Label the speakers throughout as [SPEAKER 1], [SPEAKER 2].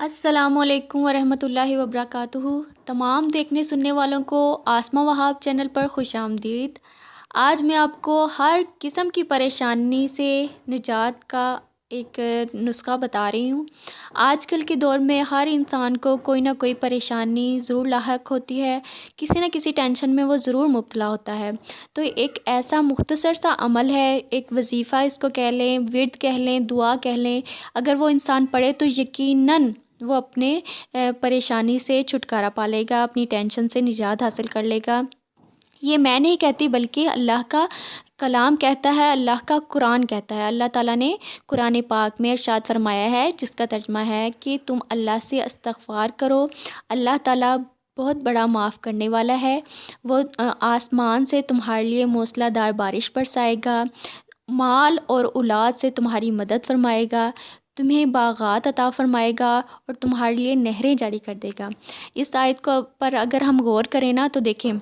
[SPEAKER 1] السلام علیکم ورحمۃ اللہ وبرکاتہ۔ تمام دیکھنے سننے والوں کو آسمہ وہاب چینل پر خوش آمدید۔ آج میں آپ کو ہر قسم کی پریشانی سے نجات کا ایک نسخہ بتا رہی ہوں۔ آج کل کے دور میں ہر انسان کو کوئی نہ کوئی پریشانی ضرور لاحق ہوتی ہے، کسی نہ کسی ٹینشن میں وہ ضرور مبتلا ہوتا ہے۔ تو ایک ایسا مختصر سا عمل ہے، ایک وظیفہ اس کو کہہ لیں، ورد کہہ لیں، دعا کہہ لیں، اگر وہ انسان پڑھے تو یقیناً وہ اپنے پریشانی سے چھٹکارا پا لے گا، اپنی ٹینشن سے نجات حاصل کر لے گا۔ یہ میں نہیں کہتی بلکہ اللہ کا کلام کہتا ہے، اللہ کا قرآن کہتا ہے۔ اللہ تعالیٰ نے قرآن پاک میں ارشاد فرمایا ہے، جس کا ترجمہ ہے کہ تم اللہ سے استغفار کرو، اللہ تعالیٰ بہت بڑا معاف کرنے والا ہے۔ وہ آسمان سے تمہارے لیے موسلا دھار بارش برسائے گا، مال اور اولاد سے تمہاری مدد فرمائے گا، تمہیں باغات عطا فرمائے گا اور تمہارے لیے نہریں جاری کر دے گا۔ اس آیت کو پر اگر ہم غور کریں نا تو دیکھیں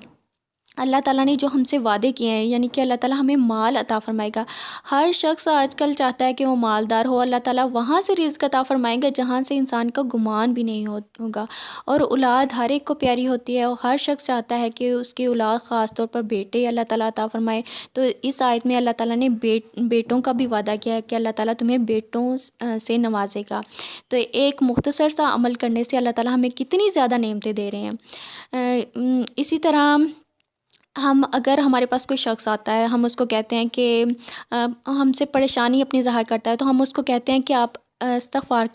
[SPEAKER 1] اللہ تعالیٰ نے جو ہم سے وعدے کیے ہیں، یعنی کہ اللہ تعالیٰ ہمیں مال عطا فرمائے گا۔ ہر شخص آج کل چاہتا ہے کہ وہ مالدار ہو، اللہ تعالیٰ وہاں سے رزق عطا فرمائے گا جہاں سے انسان کا گمان بھی نہیں ہوگا۔ اور اولاد ہر ایک کو پیاری ہوتی ہے، اور ہر شخص چاہتا ہے کہ اس کی اولاد، خاص طور پر بیٹے، اللہ تعالیٰ عطا فرمائے۔ تو اس آیت میں اللہ تعالیٰ نے بیٹوں کا بھی وعدہ کیا ہے کہ اللہ تعالیٰ تمہیں بیٹوں سے نوازے گا۔ تو ایک مختصر سا عمل کرنے سے اللہ تعالیٰ ہمیں کتنی زیادہ نعمتیں دے رہے ہیں۔ اسی طرح اگر ہمارے پاس کوئی شخص آتا ہے، ہم اس کو کہتے ہیں کہ ہم سے پریشانی اپنی ظاہر کرتا ہے، تو ہم اس کو کہتے ہیں کہ آپ استغفار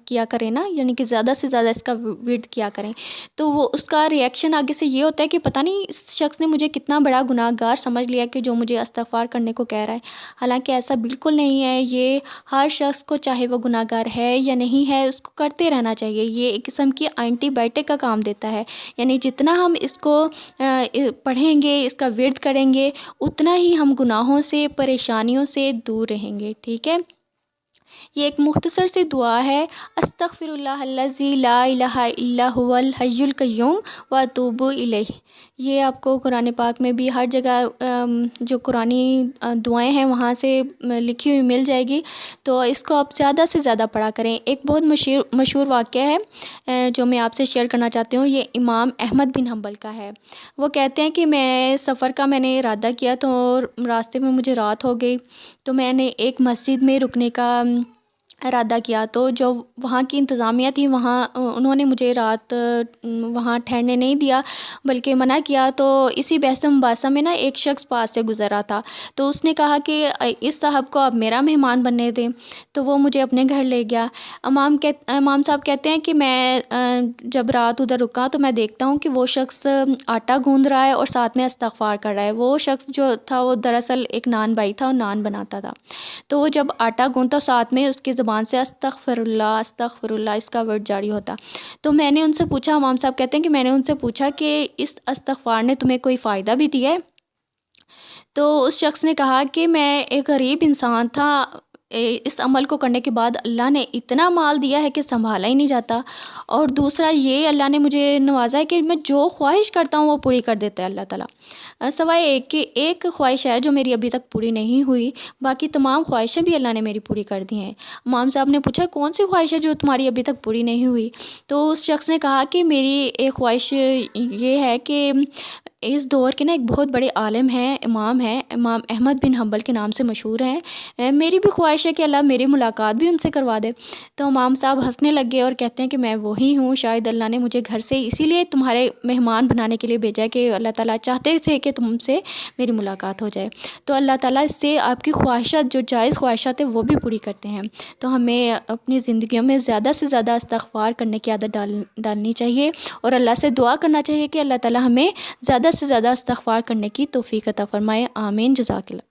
[SPEAKER 1] کیا کریں نا، یعنی کہ زیادہ سے زیادہ اس کا ورد کیا کریں۔ تو وہ اس کا ریئیکشن آگے سے یہ ہوتا ہے کہ پتہ نہیں اس شخص نے مجھے کتنا بڑا گناہ گار سمجھ لیا کہ جو مجھے استغفار کرنے کو کہہ رہا ہے۔ حالانکہ ایسا بالکل نہیں ہے۔ یہ ہر شخص کو، چاہے وہ گناہ گار ہے یا نہیں ہے، اس کو کرتے رہنا چاہیے۔ یہ ایک قسم کی اینٹی بائیوٹک کا کام دیتا ہے، یعنی جتنا ہم اس کو پڑھیں گے، اس کا ورد کریں گے، اتنا ہی ہم گناہوں سے، پریشانیوں سے دور رہیں گے۔ ٹھیک ہے، یہ ایک مختصر سی دعا ہے، استغفر اللہ الذی لا الہ الا هو الحی القیوم واتوب الیہ۔ یہ آپ کو قرآن پاک میں بھی ہر جگہ جو قرآنی دعائیں ہیں وہاں سے لکھی ہوئی مل جائے گی، تو اس کو آپ زیادہ سے زیادہ پڑھا کریں۔ ایک بہت مشہور واقعہ ہے جو میں آپ سے شیئر کرنا چاہتی ہوں، یہ امام احمد بن حنبل کا ہے۔ وہ کہتے ہیں کہ میں نے ارادہ کیا تو راستے میں مجھے رات ہو گئی، تو میں نے ایک مسجد میں رکنے کا ارادہ کیا۔ تو جو وہاں کی انتظامیہ تھی، انہوں نے مجھے رات وہاں ٹھہرنے نہیں دیا بلکہ منع کیا۔ تو اسی بحث و مباحثہ میں نا ایک شخص پاس سے گزر رہا تھا، تو اس نے کہا کہ اس صاحب کو آپ میرا مہمان بننے دیں، تو وہ مجھے اپنے گھر لے گیا۔ امام صاحب کہتے ہیں کہ میں جب رات ادھر رکا تو میں دیکھتا ہوں کہ وہ شخص آٹا گوندھ رہا ہے اور ساتھ میں استغفار کر رہا ہے۔ وہ شخص جو تھا وہ دراصل ایک نان بھائی تھا اور نان بناتا تھا۔ تو وہ جب آٹا گوندھتا، ساتھ میں اس کی زبان سے استغفر اللہ اس کا ورڈ جاری ہوتا۔ تو میں نے ان سے پوچھا، امام صاحب کہتے ہیں کہ میں نے ان سے پوچھا کہ اس استغفار نے تمہیں کوئی فائدہ بھی دیا ہے؟ تو اس شخص نے کہا کہ میں ایک غریب انسان تھا، اس عمل کو کرنے کے بعد اللہ نے اتنا مال دیا ہے کہ سنبھالا ہی نہیں جاتا، اور دوسرا یہ اللہ نے مجھے نوازا ہے کہ میں جو خواہش کرتا ہوں وہ پوری کر دیتا ہے اللہ تعالیٰ، سوائے ایک خواہش ہے جو میری ابھی تک پوری نہیں ہوئی، باقی تمام خواہشیں بھی اللہ نے میری پوری کر دی ہیں۔ امام صاحب نے پوچھا کون سی خواہش ہے جو تمہاری ابھی تک پوری نہیں ہوئی؟ تو اس شخص نے کہا کہ میری ایک خواہش یہ ہے کہ اس دور کے نا ایک بہت بڑے عالم ہیں، امام احمد بن حنبل کے نام سے مشہور ہیں، میری بھی خواہش ہے کہ اللہ میری ملاقات بھی ان سے کروا دے۔ تو امام صاحب ہنسنے لگے اور کہتے ہیں کہ میں وہی ہوں، شاید اللہ نے مجھے گھر سے اسی لیے تمہارے مہمان بنانے کے لیے بھیجا کہ اللہ تعالیٰ چاہتے تھے کہ تم سے میری ملاقات ہو جائے۔ تو اللہ تعالیٰ اس سے آپ کی خواہشات، جو جائز خواہشات ہیں، وہ بھی پوری کرتے ہیں۔ تو ہمیں اپنی زندگیوں میں زیادہ سے زیادہ استغفار کرنے کی عادت ڈالنی چاہیے، اور اللہ سے دعا کرنا چاہیے کہ اللہ تعالیٰ ہمیں زیادہ سے زیادہ استغفار کرنے کی توفیق عطا فرمائے۔ آمین، جزاک اللہ۔